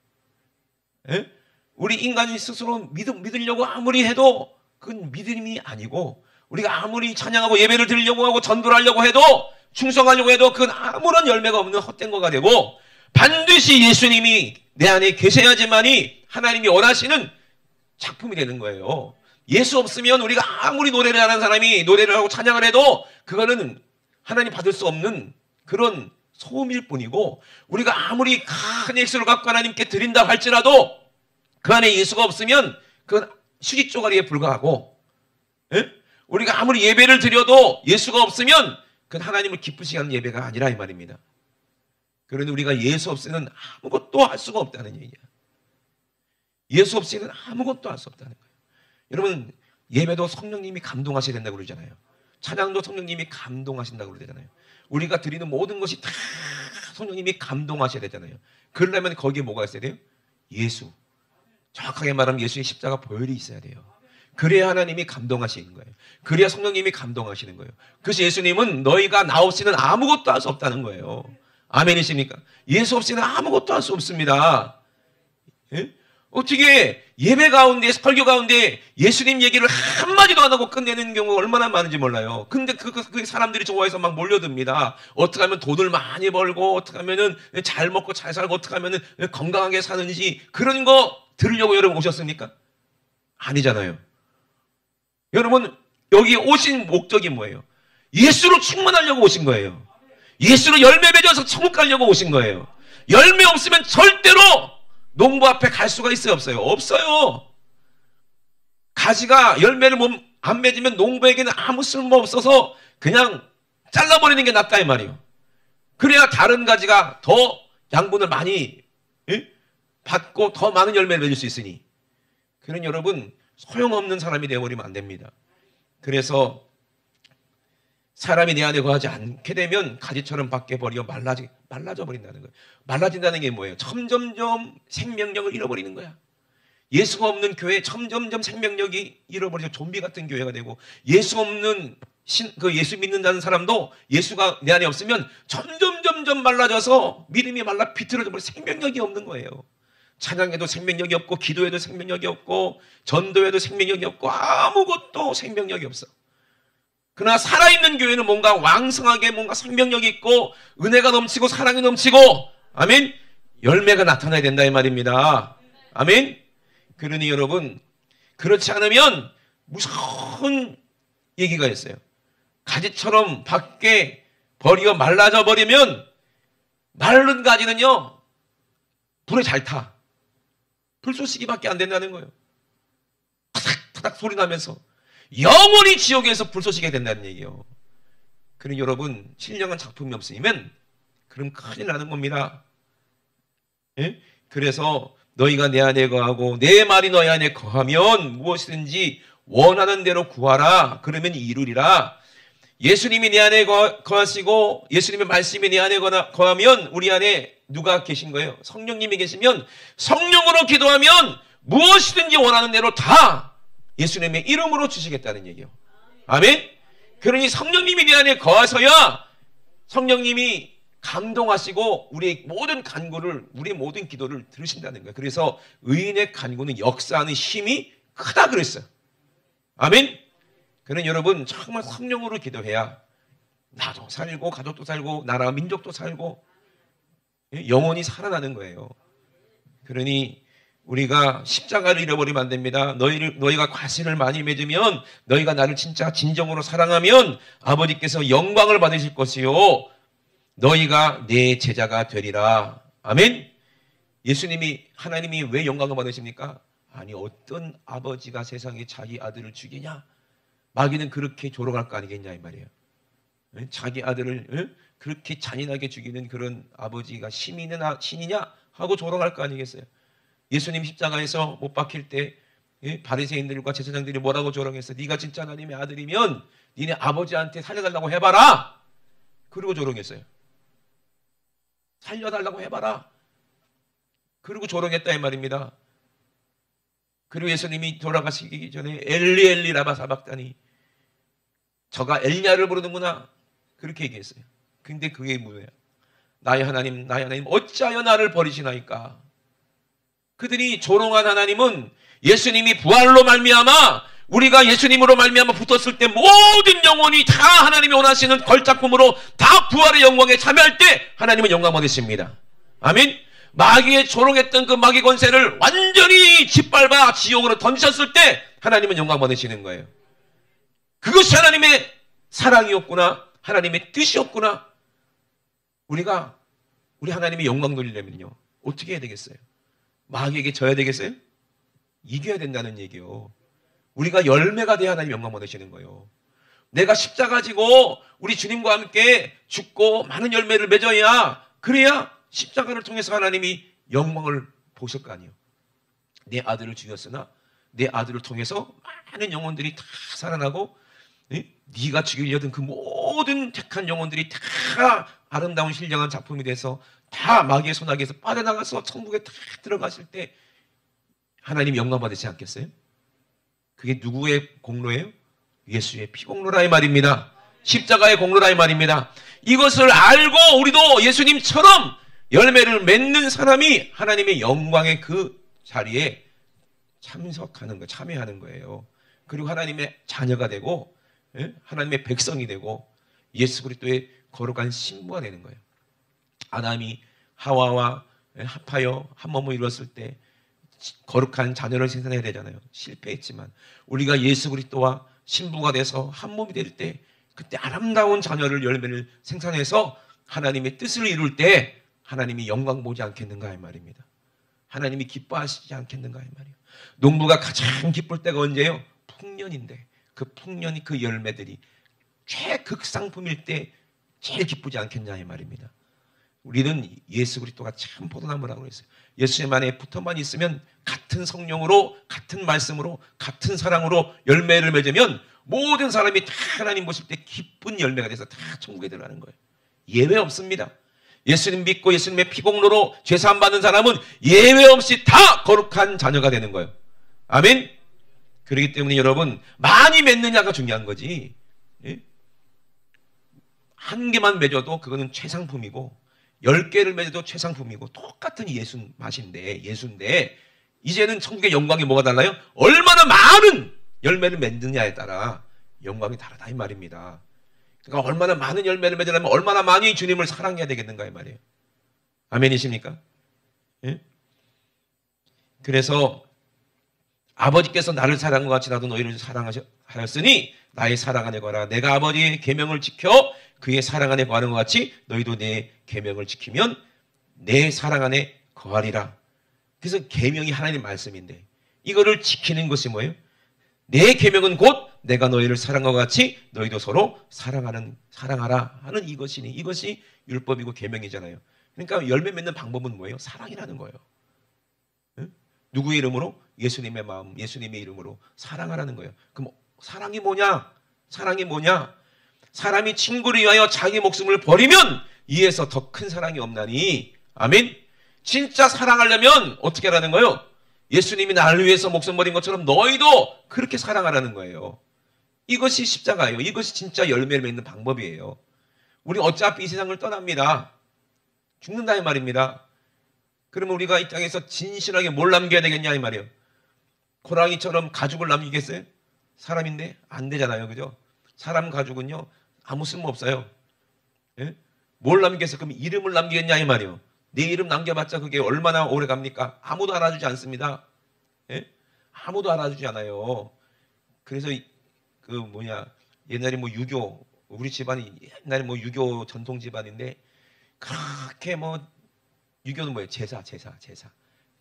Speaker 1: 예? 우리 인간이 스스로 믿으려고 아무리 해도 그건 믿음이 아니고, 우리가 아무리 찬양하고 예배를 드리려고 하고 전도를 하려고 해도, 충성하려고 해도 그건 아무런 열매가 없는 헛된 거가 되고, 반드시 예수님이 내 안에 계셔야지만이 하나님이 원하시는 작품이 되는 거예요. 예수 없으면 우리가 아무리 노래를 하는 사람이 노래를 하고 찬양을 해도 그거는 하나님 받을 수 없는 그런 소음일 뿐이고, 우리가 아무리 큰 액수를 갖고 하나님께 드린다 할지라도 그 안에 예수가 없으면 그건 수직 조가리에 불과하고, 예? 우리가 아무리 예배를 드려도 예수가 없으면 그건 하나님을 기쁘시게 하는 예배가 아니라 이 말입니다. 그러니 우리가 예수 없이는 아무것도 할 수가 없다는 얘기야. 예수 없이는 아무것도 할 수 없다는 거예요. 여러분, 예배도 성령님이 감동하셔야 된다고 그러잖아요. 찬양도 성령님이 감동하신다고 그러잖아요. 우리가 드리는 모든 것이 다 성령님이 감동하셔야 되잖아요. 그러려면 거기에 뭐가 있어야 돼요? 예수. 정확하게 말하면 예수의 십자가 보혈이 있어야 돼요. 그래야 하나님이 감동하시는 거예요. 그래야 성령님이 감동하시는 거예요. 그래서 예수님은 너희가 나 없이는 아무것도 할 수 없다는 거예요. 아멘이십니까? 예수 없이는 아무것도 할 수 없습니다. 예? 어떻게 예배 가운데, 설교 가운데 예수님 얘기를 한마디도 안 하고 끝내는 경우가 얼마나 많은지 몰라요. 근데 그 사람들이 좋아해서 막 몰려듭니다. 어떻게 하면 돈을 많이 벌고, 어떻게 하면은 잘 먹고 잘 살고, 어떻게 하면은 건강하게 사는지, 그런 거 들으려고 여러분 오셨습니까? 아니잖아요. 여러분, 여기 오신 목적이 뭐예요? 예수로 충만하려고 오신 거예요. 예수로 열매 맺어서 천국 가려고 오신 거예요. 열매 없으면 절대로 농부 앞에 갈 수가 있어요, 없어요? 없어요. 가지가 열매를 안 맺으면 농부에게는 아무 쓸모 없어서 그냥 잘라버리는 게 낫다 이 말이에요. 그래야 다른 가지가 더 양분을 많이 받고 더 많은 열매를 맺을 수 있으니. 그런 여러분, 소용없는 사람이 되어버리면 안 됩니다. 그래서 사람이 내 안에 거하지 않게 되면 가지처럼 밖에 버려 말라져 버린다는 거예요. 말라진다는 게 뭐예요? 점점점 생명력을 잃어버리는 거야. 예수가 없는 교회 점점점 생명력이 잃어버리죠. 좀비 같은 교회가 되고, 예수 없는 예수 믿는다는 사람도 예수가 내 안에 없으면 점점 말라져서 믿음이 말라 비틀어져 버려 생명력이 없는 거예요. 찬양에도 생명력이 없고, 기도에도 생명력이 없고, 전도에도 생명력이 없고, 아무것도 생명력이 없어. 그러나 살아있는 교회는 뭔가 왕성하게 뭔가 생명력이 있고, 은혜가 넘치고, 사랑이 넘치고, 아멘? 열매가 나타나야 된다 이 말입니다. 아멘? 그러니 여러분, 그렇지 않으면 무서운 얘기가 있어요. 가지처럼 밖에 버리고 말라져 버리면, 마른 가지는요 불에 잘 타. 불쏘시기밖에 안 된다는 거예요. 타닥타닥 소리 나면서 영원히 지옥에서 불쏘시게 된다는 얘기예요. 그러니 여러분, 신령한 작품이 없으면 그럼 큰일 나는 겁니다. 예? 그래서 너희가 내 안에 거하고 내 말이 너희 안에 거하면 무엇이든지 원하는 대로 구하라. 그러면 이루리라. 예수님이 내 안에 거하시고 예수님의 말씀이 내 안에 거하면 우리 안에 누가 계신 거예요? 성령님이 계시면 성령으로 기도하면 무엇이든지 원하는 대로 다 예수님의 이름으로 주시겠다는 얘기예요. 아멘? 그러니 성령님이 내 안에 거하셔야 성령님이 감동하시고 우리의 모든 간구를, 우리의 모든 기도를 들으신다는 거예요. 그래서 의인의 간구는 역사하는 힘이 크다 그랬어요. 아멘? 그러니 여러분, 정말 성령으로 기도해야 나도 살고 가족도 살고 나라 민족도 살고 영혼이 살아나는 거예요. 그러니 우리가 십자가를 잃어버리면 안 됩니다. 너희가 과실을 많이 맺으면, 너희가 나를 진짜 진정으로 사랑하면 아버지께서 영광을 받으실 것이요 너희가 내 제자가 되리라. 아멘. 예수님이, 하나님이 왜 영광을 받으십니까? 아니, 어떤 아버지가 세상에 자기 아들을 죽이냐? 마귀는 그렇게 조롱할 거 아니겠냐 이 말이에요. 자기 아들을 그렇게 잔인하게 죽이는 그런 아버지가 신이냐 하고 조롱할 거 아니겠어요. 예수님 십자가에서 못 박힐 때 예? 바리새인들과 제사장들이 뭐라고 조롱했어? 네가 진짜 하나님의 아들이면 니네 아버지한테 살려달라고 해봐라. 그리고 조롱했어요. 살려달라고 해봐라. 그리고 조롱했다 이 말입니다. 그리고 예수님이 돌아가시기 전에 엘리 엘리 라마 사박다니, 저가 엘리야를 부르는구나, 그렇게 얘기했어요. 근데 그게 뭐예요? 나의 하나님, 나의 하나님, 어찌하여 나를 버리시나이까? 그들이 조롱한 하나님은 예수님이 부활로 말미암아, 우리가 예수님으로 말미암아 붙었을 때 모든 영혼이 다 하나님이 원하시는 걸작품으로 다 부활의 영광에 참여할 때 하나님은 영광 받으십니다. 아멘. 마귀의 조롱했던 그 마귀 권세를 완전히 짓밟아 지옥으로 던지셨을 때 하나님은 영광 받으시는 거예요. 그것이 하나님의 사랑이었구나, 하나님의 뜻이었구나. 우리 하나님의 영광 돌리려면요 어떻게 해야 되겠어요? 마귀에게 져야 되겠어요? 이겨야 된다는 얘기요. 우리가 열매가 돼야 하나님 영광 받으시는 거예요. 내가 십자가 지고 우리 주님과 함께 죽고 많은 열매를 맺어야, 그래야 십자가를 통해서 하나님이 영광을 보실 거 아니에요. 내 아들을 죽였으나 내 아들을 통해서 많은 영혼들이 다 살아나고, 네가 죽이려던 그 모든 택한 영혼들이 다 아름다운 신령한 작품이 돼서 다 마귀의 손아귀에서 빠져나가서 천국에 다 들어가실 때 하나님 영광 받으시지 않겠어요? 그게 누구의 공로예요? 예수의 피공로라 이 말입니다. 십자가의 공로라 이 말입니다. 이것을 알고 우리도 예수님처럼 열매를 맺는 사람이 하나님의 영광의 그 자리에 참석하는 거, 참여하는 거예요. 그리고 하나님의 자녀가 되고, 하나님의 백성이 되고, 예수 그리스도의 거룩한 신부가 되는 거예요. 아담이 하와와 합하여 한 몸을 이루었을 때 거룩한 자녀를 생산해야 되잖아요. 실패했지만 우리가 예수 그리스도와 신부가 돼서 한 몸이 될 때, 그때 아름다운 자녀를, 열매를 생산해서 하나님의 뜻을 이룰 때 하나님이 영광 보지 않겠는가 이 말입니다. 하나님이 기뻐하시지 않겠는가 이 말이에요. 농부가 가장 기쁠 때가 언제예요? 풍년인데, 그 풍년이, 그 열매들이 최극상품일 때 제일 기쁘지 않겠냐 이 말입니다. 우리는 예수 그리스도가 참 포도나무라고 했어요. 예수님 안에 붙어만 있으면 같은 성령으로, 같은 말씀으로, 같은 사랑으로 열매를 맺으면 모든 사람이 다 하나님 보실 때 기쁜 열매가 돼서 다 천국에 들어가는 거예요. 예외 없습니다. 예수님 믿고 예수님의 피공로로 죄사함 받는 사람은 예외 없이 다 거룩한 자녀가 되는 거예요. 아멘. 그렇기 때문에 여러분, 많이 맺느냐가 중요한 거지, 한 개만 맺어도 그거는 최상품이고 10개를 맺어도 최상품이고 똑같은 예수인데 이제는 천국의 영광이 뭐가 달라요? 얼마나 많은 열매를 맺느냐에 따라 영광이 다르다 이 말입니다. 그러니까 얼마나 많은 열매를 맺으려면 얼마나 많이 주님을 사랑해야 되겠는가 이 말이에요. 아멘이십니까? 예? 그래서 아버지께서 나를 사랑한 것 같이 나도 너희를 사랑하였으니 나의 사랑 안에 거하라. 내가 아버지의 계명을 지켜 그의 사랑 안에 거하는 것 같이 너희도 내 계명을 지키면 내 사랑 안에 거하리라. 그래서 계명이 하나님의 말씀인데 이거를 지키는 것이 뭐예요? 내 계명은 곧 내가 너희를 사랑한 것 같이 너희도 서로 사랑하라 하는 이것이니, 이것이 율법이고 계명이잖아요. 그러니까 열매 맺는 방법은 뭐예요? 사랑이라는 거예요. 응? 누구의 이름으로? 예수님의 마음, 예수님의 이름으로 사랑하라는 거예요. 그럼 사랑이 뭐냐? 사랑이 뭐냐? 사람이 친구를 위하여 자기 목숨을 버리면 이에서 더 큰 사랑이 없나니. 아멘. 진짜 사랑하려면 어떻게 하라는 거예요? 예수님이 나를 위해서 목숨 버린 것처럼 너희도 그렇게 사랑하라는 거예요. 이것이 십자가예요. 이것이 진짜 열매를 맺는 방법이에요. 우리 어차피 이 세상을 떠납니다. 죽는다 이 말입니다. 그러면 우리가 이 땅에서 진실하게 뭘 남겨야 되겠냐 이 말이에요. 고라니처럼 가죽을 남기겠어요? 사람인데 안 되잖아요. 그죠? 사람 가죽은요 아무 쓸모 없어요. 예? 뭘 남기겠어? 그럼 이름을 남기겠냐 이 말이에요. 내 이름 남겨봤자 그게 얼마나 오래 갑니까? 아무도 알아주지 않습니다. 예? 아무도 알아주지 않아요. 그래서 옛날에 유교, 우리 집안이 옛날에 유교 전통 집안인데 그렇게 유교는 뭐예요? 제사.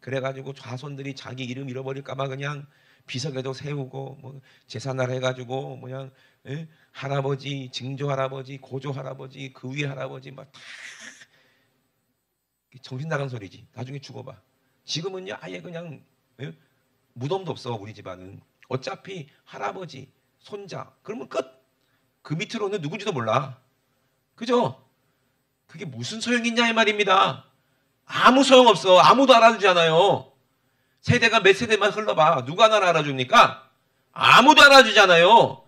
Speaker 1: 그래가지고 자손들이 자기 이름 잃어버릴까봐 그냥 비석에도 세우고 제사날 해가지고 할아버지, 증조 할아버지, 고조 할아버지, 그 위에 할아버지 다 정신 나간 소리지. 나중에 죽어봐. 지금은요 아예 그냥 무덤도 없어 우리 집안은. 어차피 할아버지, 손자 그러면 끝. 그 밑으로는 누군지도 몰라. 그죠? 그게 무슨 소용이 있냐 이 말입니다. 아무 소용없어. 아무도 알아주지 않아요. 세대가 몇 세대만 흘러봐. 누가 나를 알아줍니까? 아무도 알아주지 않아요.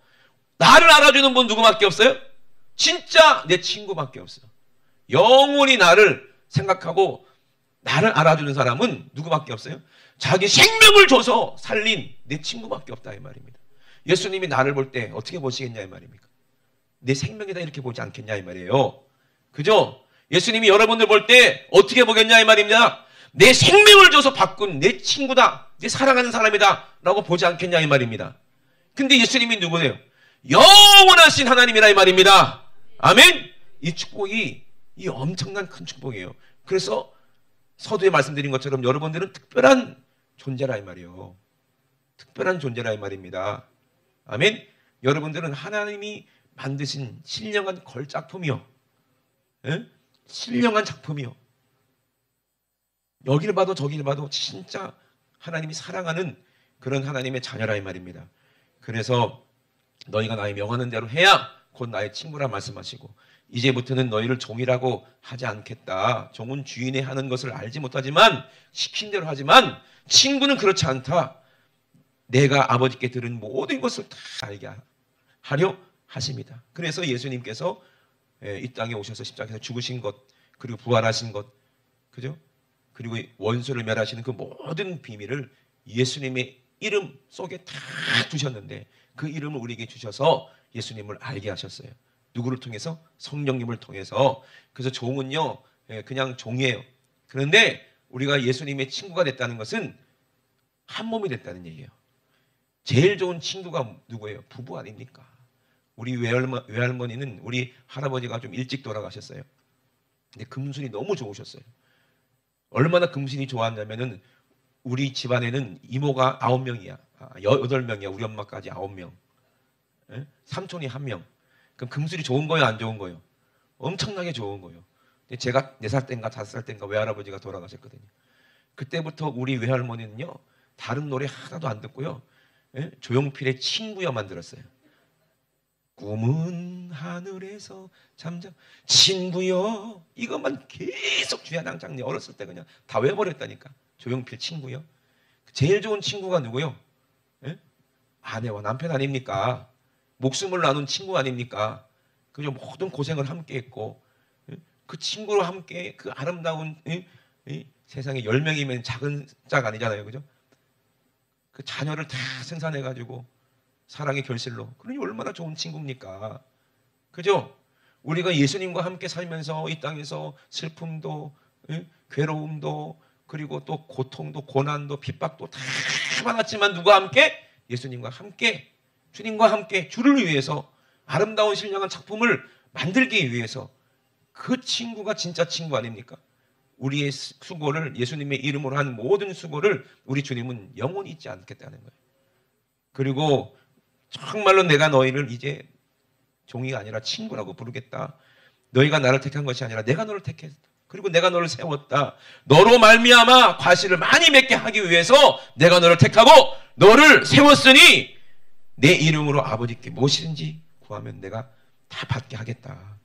Speaker 1: 나를 알아주는 분 누구밖에 없어요? 진짜 내 친구밖에 없어요. 영원히 나를 생각하고 나를 알아주는 사람은 누구밖에 없어요? 자기 생명을 줘서 살린 내 친구밖에 없다 이 말입니다. 예수님이 나를 볼 때 어떻게 보시겠냐 이 말입니까? 내 생명이다 이렇게 보지 않겠냐 이 말이에요. 그죠? 예수님이 여러분들 볼 때 어떻게 보겠냐 이 말입니다. 내 생명을 줘서 바꾼 내 친구다, 내 사랑하는 사람이다 라고 보지 않겠냐 이 말입니다. 근데 예수님이 누구네요? 영원하신 하나님이라 이 말입니다. 아멘. 이 축복이 이 엄청난 큰 축복이에요. 그래서 서두에 말씀드린 것처럼 여러분들은 특별한 존재라 이 말이에요. 특별한 존재라 이 말입니다. 아멘. 여러분들은 하나님이 만드신 신령한 걸작품이요. 예? 신령한 작품이요. 여기를 봐도 저기를 봐도 진짜 하나님이 사랑하는 그런 하나님의 자녀라 이 말입니다. 그래서 너희가 나의 명하는 대로 해야 곧 나의 친구라 말씀하시고 이제부터는 너희를 종이라고 하지 않겠다. 종은 주인의 하는 것을 알지 못하지만 시킨 대로 하지만 친구는 그렇지 않다. 내가 아버지께 들은 모든 것을 다 알게 하려 하십니다. 그래서 예수님께서 이 땅에 오셔서 십자가에서 죽으신 것 그리고 부활하신 것 그죠? 그리고 원수를 멸하시는 그 모든 비밀을 예수님의 이름 속에 다 주셨는데 그 이름을 우리에게 주셔서 예수님을 알게 하셨어요. 누구를 통해서? 성령님을 통해서. 그래서 종은요 그냥 종이에요. 그런데 우리가 예수님의 친구가 됐다는 것은 한 몸이 됐다는 얘기예요. 제일 좋은 친구가 누구예요? 부부 아닙니까? 우리 외할머니는 우리 할아버지가 좀 일찍 돌아가셨어요. 근데 금순이 너무 좋으셨어요. 얼마나 금순이 좋았냐면은 우리 집안에는 이모가 9명이야. 8명이야. 우리 엄마까지 9명. 예? 삼촌이 1명. 그럼 금술이 좋은 거예요? 안 좋은 거예요? 엄청나게 좋은 거예요. 근데 제가 4살 땐가 5살 땐가 외할아버지가 돌아가셨거든요. 그때부터 우리 외할머니는요. 다른 노래 하나도 안 듣고요. 예? 조용필의 친구여만 들었어요. 꿈은 하늘에서 잠잠 친구여 이것만 계속 주야장창 어렸을 때 그냥 다 외워버렸다니까. 조용필 친구요. 제일 좋은 친구가 누구요? 예? 아내와 남편 아닙니까? 목숨을 나눈 친구 아닙니까? 그저 모든 고생을 함께 했고 그 친구와 함께 그 아름다운 세상에 10명이면 작은 짝 아니잖아요. 그죠? 그 자녀를 다 생산해가지고 사랑의 결실로. 그러니 얼마나 좋은 친구입니까? 그죠? 우리가 예수님과 함께 살면서 이 땅에서 슬픔도 괴로움도 그리고 또 고통도 고난도 핍박도 다 많았지만 누가 함께? 예수님과 함께 주님과 함께 주를 위해서 아름다운 신령한 작품을 만들기 위해서 그 친구가 진짜 친구 아닙니까? 우리의 수고를 예수님의 이름으로 한 모든 수고를 우리 주님은 영원히 잊지 않겠다는 거예요. 그리고 정말로 내가 너희를 이제 종이가 아니라 친구라고 부르겠다. 너희가 나를 택한 것이 아니라 내가 너를 택했다. 그리고 내가 너를 세웠다. 너로 말미암아 과실을 많이 맺게 하기 위해서 내가 너를 택하고 너를 세웠으니 내 이름으로 아버지께 무엇이든지 구하면 내가 다 받게 하겠다.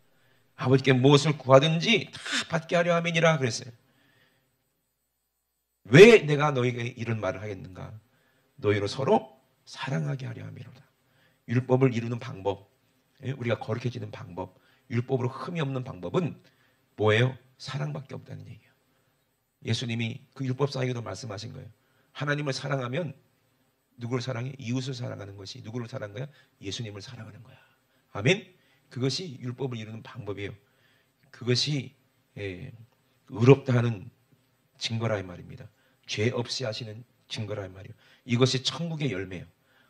Speaker 1: 아버지께 무엇을 구하든지 다 받게 하려 함이니라 그랬어요. 왜 내가 너희에게 이런 말을 하겠는가? 너희로 서로 사랑하게 하려 함이로다. 율법을 이루는 방법, 우리가 거룩해지는 방법, 율법으로 흠이 없는 방법은 뭐예요? 사랑밖에 없다는 얘기예요. 예수님이 그 율법상에도 말씀하신 거예요. 하나님을 사랑하면 누구를 사랑해? 이웃을 사랑하는 것이 누구를 사랑하는 거야? 예수님을 사랑하는 거야. 아멘? 그것이 율법을 이루는 방법이에요. 그것이 의롭다 하는 증거라 이 말입니다. 죄 없이 하시는 증거라 이 말이에요. 이것이 천국의 열매예요.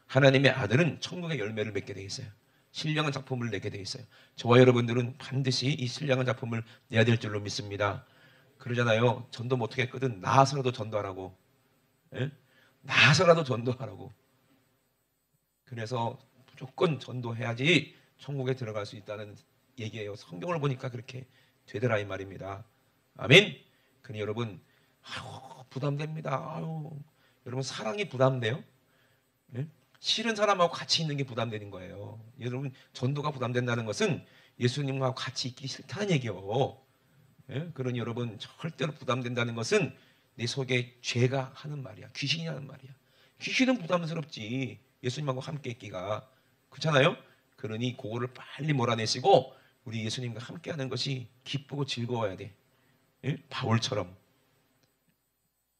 Speaker 1: 하나님의 아들은 천국의 열매를 맺게 돼 있어요. 신령한 작품을 내게 돼 있어요. 저와 여러분들은 반드시 이 신령한 작품을 내야 될 줄로 믿습니다. 그러잖아요. 전도 못하겠거든. 나와서라도 전도하라고. 예? 나와서라도 전도하라고. 그래서 무조건 전도해야지 천국에 들어갈 수 있다는 얘기예요. 성경을 보니까 그렇게 되더라 이 말입니다. 아멘. 그러니 여러분 부담됩니다. 여러분 사랑이 부담돼요? 예? 싫은 사람하고 같이 있는 게 부담되는 거예요. 여러분 전도가 부담된다는 것은 예수님과 같이 있기 싫다는 얘기요. 예? 그러니 여러분 절대로 부담된다는 것은 내 속에 죄가 하는 말이야. 귀신이 하는 말이야. 귀신은 부담스럽지. 예수님하고 함께 있기가. 그렇잖아요? 그러니 그거를 빨리 몰아내시고 우리 예수님과 함께 하는 것이 기쁘고 즐거워야 돼. 예? 바울처럼,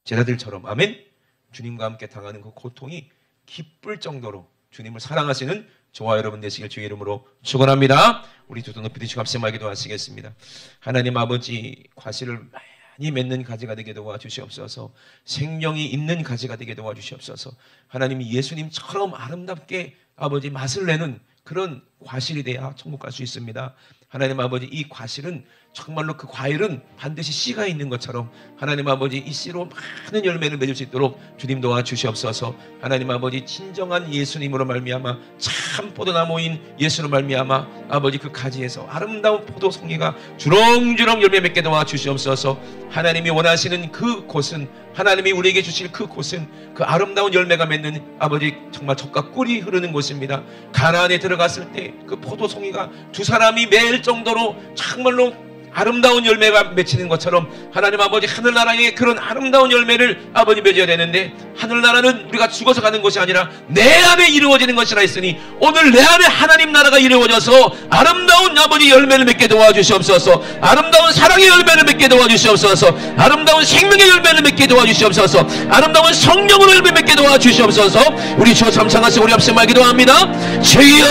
Speaker 1: 제자들처럼. 아멘. 주님과 함께 당하는 그 고통이 기쁠 정도로 주님을 사랑하시는 저와 여러분 되시길 주의 이름으로 축원합니다. 우리 두 손 높이 드시고 합심하게 기도하시겠습니다. 하나님 아버지, 과실을 많이 맺는 가지가 되게 도와주시옵소서. 생명이 있는 가지가 되게 도와주시옵소서. 하나님 예수님처럼 아름답게 아버지 맛을 내는 그런 과실이 돼야 천국 갈 수 있습니다. 하나님 아버지, 이 과실은 정말로 그 과일은 반드시 씨가 있는 것처럼 하나님 아버지 이 씨로 많은 열매를 맺을 수 있도록 주님 도와주시옵소서. 하나님 아버지, 진정한 예수님으로 말미암아 참 포도나무인 예수로 말미암아 아버지 그 가지에서 아름다운 포도송이가 주렁주렁 열매 맺게 도와주시옵소서. 하나님이 원하시는 그 곳은, 하나님이 우리에게 주실 그 곳은 그 아름다운 열매가 맺는 아버지 정말 젖과 꿀이 흐르는 곳입니다. 가나안에 들어갔을 때 그 포도송이가 두 사람이 매일 정도로 정말로 아름다운 열매가 맺히는 것처럼 하나님 아버지 하늘나라에 그런 아름다운 열매를 아버지 맺어야 되는데, 하늘나라는 우리가 죽어서 가는 것이 아니라 내 안에 이루어지는 것이라 했으니 오늘 내 안에 하나님 나라가 이루어져서 아름다운 아버지 열매를 맺게 도와주시옵소서. 아름다운 사랑의 열매를 맺게 도와주시옵소서. 아름다운 생명의 열매를 맺게 도와주시옵소서. 아름다운 성령으로 열매 맺게 도와주시옵소서. 우리 주 참상하시 우리 앞서 말 기도합니다. 주여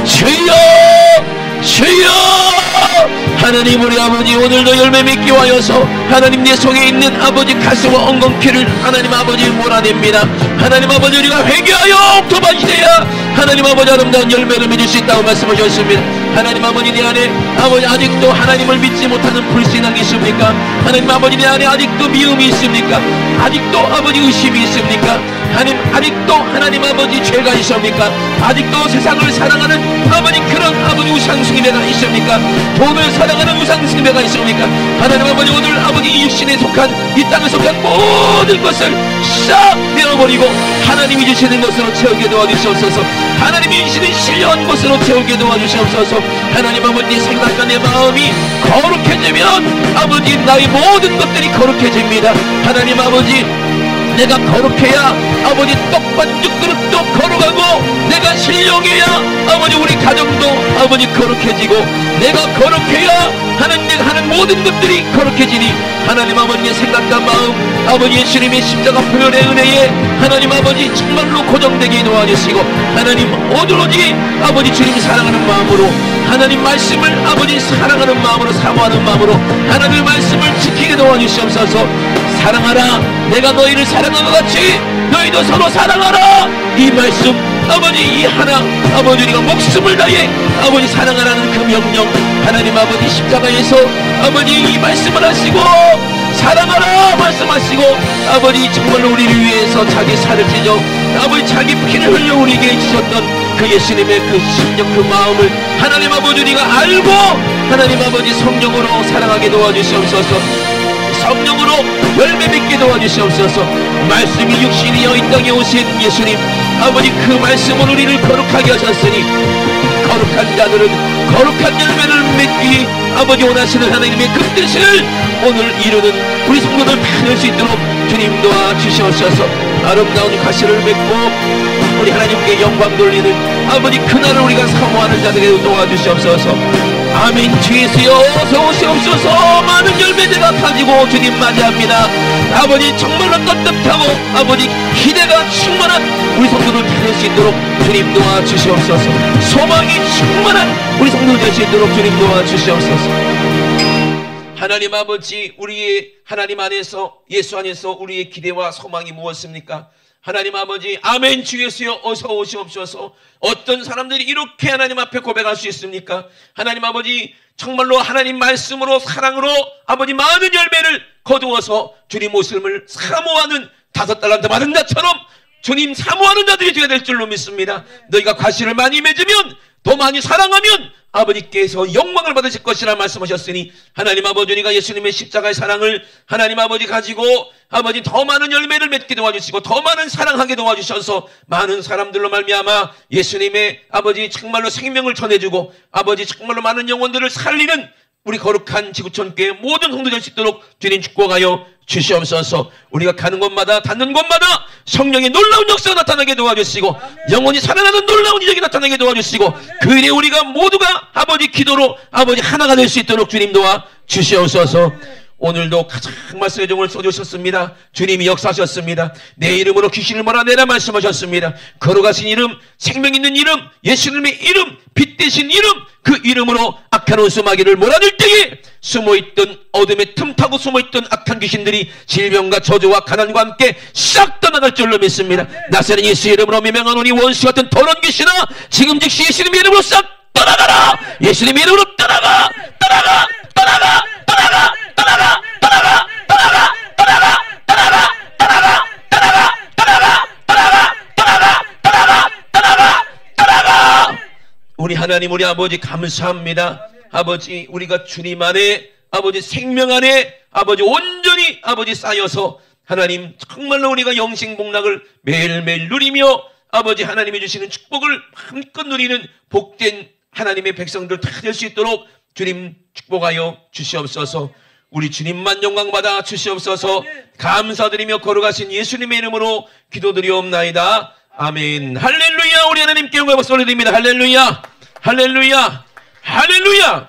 Speaker 1: 주여 주여. 하나님 우리 아버지, 오늘도 열매 맺기 위하여서 하나님 내 속에 있는 아버지 가슴과 엉겅퀴를 하나님 아버지 몰아냅니다. 하나님 아버지, 우리가 회개하여 옥토바시되야 하나님 아버지 아름다운 열매를 맺을 수 있다고 말씀하셨습니다. 하나님 아버지, 내 안에 아버지 아직도 하나님을 믿지 못하는 불신앙이 있습니까? 하나님 아버지, 내 안에 아직도 미움이 있습니까? 아직도 아버지 의심이 있습니까? 하나님 아직도 하나님 아버지 죄가 있습니까? 아직도 세상을 사랑하는 아버지 그런 아버지 우상숭배가 있습니까? 돈을 사랑하는 우상숭배가 있습니까? 하나님 아버지, 오늘 아버지 이 육신에 속한 이 땅에 속한 모든 것을 싹 내어버리고 하나님이 주시는 것으로 채우게 도와주시옵소서. 하나님이 주시는 신령한 것으로 채우게 도와주시옵소서. 하나님 아버지, 생각과 내 마음이 거룩해지면 아버지 나의 모든 것들이 거룩해집니다. 하나님 아버지, 내가 거룩해야 아버지 떡반죽 그릇도 거룩하고, 내가 신령해야 아버지 우리 가정도 아버지 거룩해지고, 내가 거룩해야 하나님 내가 하는 모든 것들이 거룩해지니 하나님 아버지의 생각과 마음 아버지 예수님의 십자가 보혈의 은혜에 하나님 아버지 정말로 고정되게 도와주시고, 하나님 오로지 아버지 주님 사랑하는 마음으로, 하나님 말씀을 아버지 사랑하는 마음으로, 사모하는 마음으로 하나님의 말씀을 지키게 도와주시옵소서. 사랑하라, 내가 너희를 사랑한 것 같이 너희도 서로 사랑하라. 이 말씀 아버지, 이 하나 아버지 우리가 목숨을 다해 아버지 사랑하라는 그 명령, 하나님 아버지 십자가에서 아버지 이 말씀을 하시고 사랑하라 말씀하시고, 아버지 정말로 우리를 위해서 자기 살을 찢어 아버지 자기 피를 흘려 우리에게 주셨던 그 예수님의 그 심령, 그 마음을 하나님 아버지 우리가 알고 하나님 아버지 성령으로 사랑하게 도와주시옵소서. 성령으로 열매 맺게 도와주시옵소서. 말씀이 육신이여 이 땅에 오신 예수님 아버지, 그 말씀으로 우리를 거룩하게 하셨으니 거룩한 자들은 거룩한 열매를 맺기 아버지 원하시는 하나님의 그 뜻을 오늘 이루는 우리 성도들 다 될 수 있도록 주님 도와주시옵소서. 아름다운 가시를 맺고 우리 하나님께 영광 돌리는 아버지 그날을 우리가 사모하는 자들에게 도와주시옵소서. 아멘. 주 예수여 어서 오시옵소서. 많은 열매들가 가지고 주님 맞이합니다. 아버지 정말로 떳떳하고 아버지 기대가 충만한 우리 성도들 될 수 있도록 주님 도와주시옵소서. 소망이 충만한 우리 성도들 될 수 있도록 주님 도와주시옵소서. 하나님 아버지, 우리의 하나님 안에서 예수 안에서 우리의 기대와 소망이 무엇입니까? 하나님 아버지, 아멘. 주 예수여 어서 오시옵소서. 어떤 사람들이 이렇게 하나님 앞에 고백할 수 있습니까? 하나님 아버지 정말로 하나님 말씀으로 사랑으로 아버지 많은 열매를 거두어서 주님 모습을 사모하는 5달란트 받은 자처럼 주님 사모하는 자들이 되어야 될 줄로 믿습니다. 너희가 과실을 많이 맺으면, 더 많이 사랑하면 아버지께서 영광을 받으실 것이라 말씀하셨으니 하나님 아버지, 우리가 예수님의 십자가의 사랑을 하나님 아버지 가지고 아버지 더 많은 열매를 맺게 도와주시고 더 많은 사랑하게 도와주셔서 많은 사람들로 말미암아 예수님의 아버지 정말로 생명을 전해주고 아버지 정말로 많은 영혼들을 살리는 우리 거룩한 지구촌교회 모든 성도 될 수 있도록 주님 축복하여 주시옵소서. 우리가 가는 곳마다 닿는 곳마다 성령의 놀라운 역사가 나타나게 도와주시고 영혼이 살아나는 놀라운 이적이 나타나게 도와주시고 그 일에 우리가 모두가 아버지 기도로 아버지 하나가 될 수 있도록 주님 도와 주시옵소서. 오늘도 가장 말씀의 종을 쏘주셨습니다. 주님이 역사하셨습니다. 내 이름으로 귀신을 몰아내라 말씀하셨습니다. 걸어가신 이름, 생명 있는 이름, 예수님의 이름, 빛 대신 이름, 그 이름으로 악한 원수마귀를 몰아낼 때에 숨어있던 어둠에 틈타고 숨어있던 악한 귀신들이 질병과 저주와 가난과 함께 싹 떠나갈 줄로 믿습니다. 나사렛 예수 이름으로 명령하노니 원수 같은 더러운 귀신아 지금 즉시 예수님의 이름으로 싹 떠나가라. 예수님의 이름으로 떠나가 떠나가 떠나가 떠나가 떠나가 떠나가 떠나가 떠나가 떠나가 떠나가 떠나가 떠나가 떠나가 떠나가 떠나가 떠나가 떠나가. 우리 하나님 우리 아버지 감사합니다. 아버지 우리가 주님 안에 아버지 생명 안에 아버지 온전히 아버지 쌓여서 하나님 정말로 우리가 영생복락을 매일매일 누리며 아버지 하나님이 주시는 축복을 한껏 누리는 복된 하나님의 백성들 다 될 수 있도록 주님 축복하여 주시옵소서. 우리 주님만 영광받아 주시옵소서. 감사드리며 걸어가신 예수님의 이름으로 기도드리옵나이다. 아멘. 할렐루야. 우리 하나님께 영광의 박수 올려드립니다. 할렐루야. 할렐루야. 할렐루야.